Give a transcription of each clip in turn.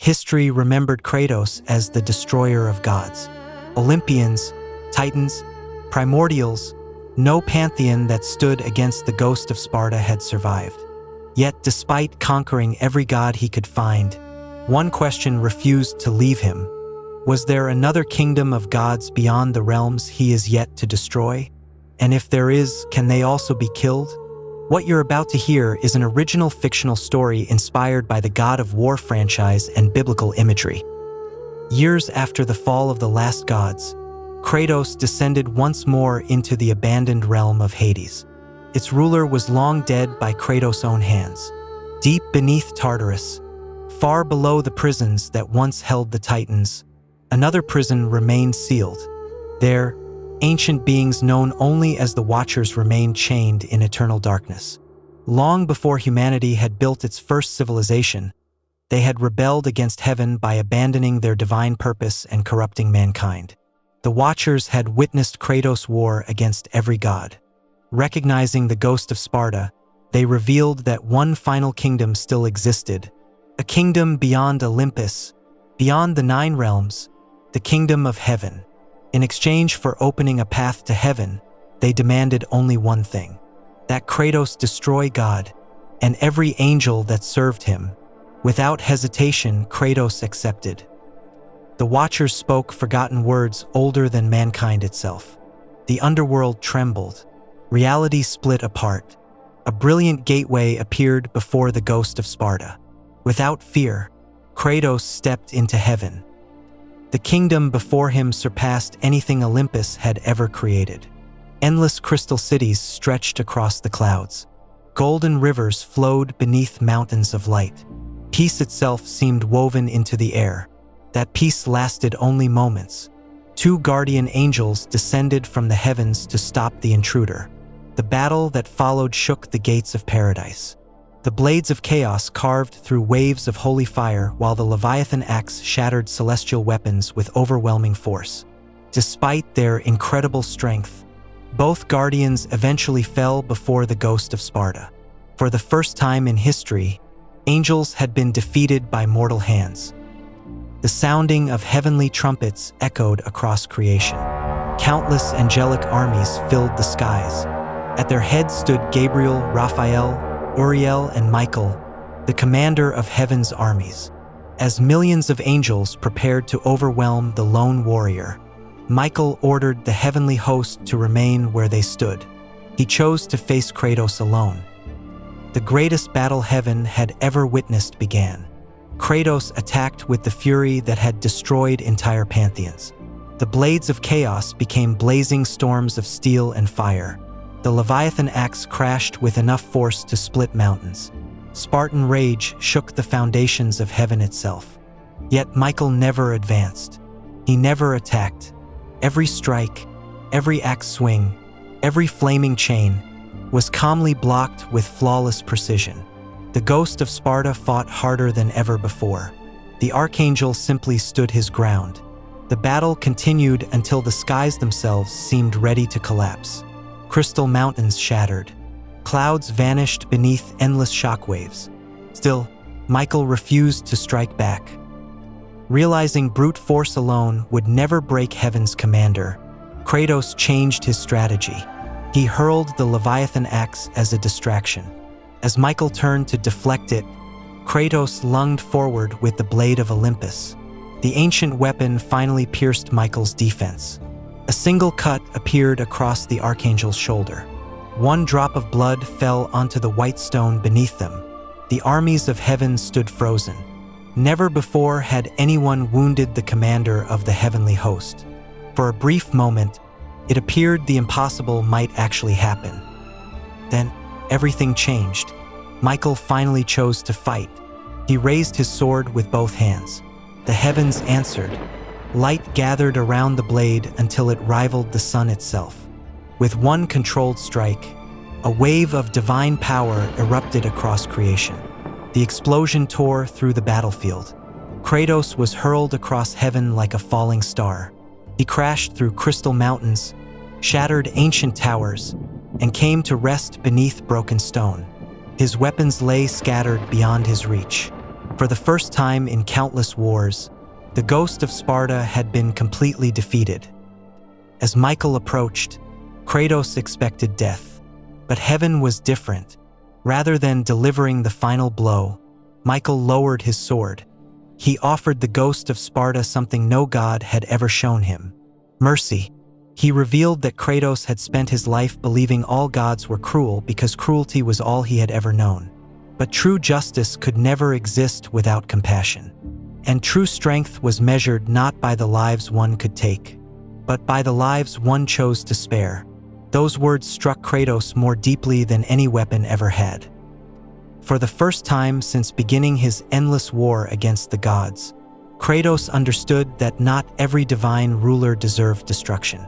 History remembered Kratos as the destroyer of gods. Olympians, Titans, Primordials, no pantheon that stood against the ghost of Sparta had survived. Yet, despite conquering every god he could find, one question refused to leave him. Was there another kingdom of gods beyond the realms he is yet to destroy? And if there is, can they also be killed? What you're about to hear is an original fictional story inspired by the God of War franchise and biblical imagery. Years after the fall of the last gods, Kratos descended once more into the abandoned realm of Hades. Its ruler was long dead by Kratos' own hands. Deep beneath Tartarus, far below the prisons that once held the Titans, another prison remained sealed. There, ancient beings known only as the Watchers remained chained in eternal darkness. Long before humanity had built its first civilization, they had rebelled against heaven by abandoning their divine purpose and corrupting mankind. The Watchers had witnessed Kratos' war against every god. Recognizing the ghost of Sparta, they revealed that one final kingdom still existed, a kingdom beyond Olympus, beyond the 9 realms, the kingdom of heaven. In exchange for opening a path to heaven, they demanded only one thing: that Kratos destroy God and every angel that served him. Without hesitation, Kratos accepted. The Watchers spoke forgotten words older than mankind itself. The underworld trembled. Reality split apart. A brilliant gateway appeared before the ghost of Sparta. Without fear, Kratos stepped into heaven. The kingdom before him surpassed anything Olympus had ever created. Endless crystal cities stretched across the clouds. Golden rivers flowed beneath mountains of light. Peace itself seemed woven into the air. That peace lasted only moments. 2 guardian angels descended from the heavens to stop the intruder. The battle that followed shook the gates of paradise. The blades of chaos carved through waves of holy fire, while the Leviathan axe shattered celestial weapons with overwhelming force. Despite their incredible strength, both guardians eventually fell before the ghost of Sparta. For the first time in history, angels had been defeated by mortal hands. The sounding of heavenly trumpets echoed across creation. Countless angelic armies filled the skies. At their heads stood Gabriel, Raphael, Uriel, and Michael, the commander of heaven's armies. As millions of angels prepared to overwhelm the lone warrior, Michael ordered the heavenly host to remain where they stood. He chose to face Kratos alone. The greatest battle heaven had ever witnessed began. Kratos attacked with the fury that had destroyed entire pantheons. The blades of chaos became blazing storms of steel and fire. The Leviathan axe crashed with enough force to split mountains. Spartan rage shook the foundations of heaven itself. Yet Michael never advanced. He never attacked. Every strike, every axe swing, every flaming chain was calmly blocked with flawless precision. The ghost of Sparta fought harder than ever before. The Archangel simply stood his ground. The battle continued until the skies themselves seemed ready to collapse. Crystal mountains shattered. Clouds vanished beneath endless shockwaves. Still, Michael refused to strike back. Realizing brute force alone would never break heaven's commander, Kratos changed his strategy. He hurled the Leviathan axe as a distraction. As Michael turned to deflect it, Kratos lunged forward with the blade of Olympus. The ancient weapon finally pierced Michael's defense. A single cut appeared across the Archangel's shoulder. One drop of blood fell onto the white stone beneath them. The armies of heaven stood frozen. Never before had anyone wounded the commander of the heavenly host. For a brief moment, it appeared the impossible might actually happen. Then, everything changed. Michael finally chose to fight. He raised his sword with both hands. The heavens answered. Light gathered around the blade until it rivaled the sun itself. With one controlled strike, a wave of divine power erupted across creation. The explosion tore through the battlefield. Kratos was hurled across heaven like a falling star. He crashed through crystal mountains, shattered ancient towers, and came to rest beneath broken stone. His weapons lay scattered beyond his reach. For the first time in countless wars, the ghost of Sparta had been completely defeated. As Michael approached, Kratos expected death. But heaven was different. Rather than delivering the final blow, Michael lowered his sword. He offered the ghost of Sparta something no god had ever shown him: mercy. He revealed that Kratos had spent his life believing all gods were cruel because cruelty was all he had ever known. But true justice could never exist without compassion. And true strength was measured not by the lives one could take, but by the lives one chose to spare. Those words struck Kratos more deeply than any weapon ever had. For the first time since beginning his endless war against the gods, Kratos understood that not every divine ruler deserved destruction.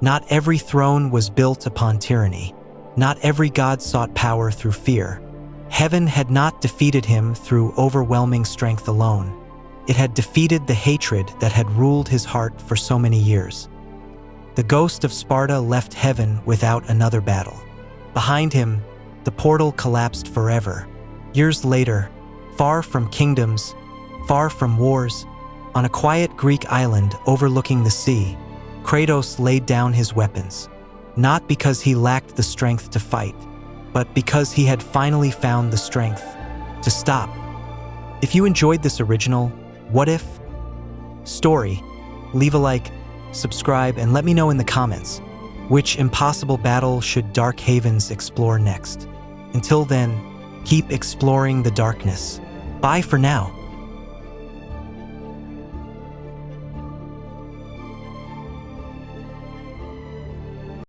Not every throne was built upon tyranny. Not every god sought power through fear. Heaven had not defeated him through overwhelming strength alone. It had defeated the hatred that had ruled his heart for so many years. The ghost of Sparta left heaven without another battle. Behind him, the portal collapsed forever. Years later, far from kingdoms, far from wars, on a quiet Greek island overlooking the sea, Kratos laid down his weapons, not because he lacked the strength to fight, but because he had finally found the strength to stop. If you enjoyed this original What If story, leave a like, subscribe, and let me know in the comments, which impossible battle should Dark Havens explore next? Until then, keep exploring the darkness. Bye for now.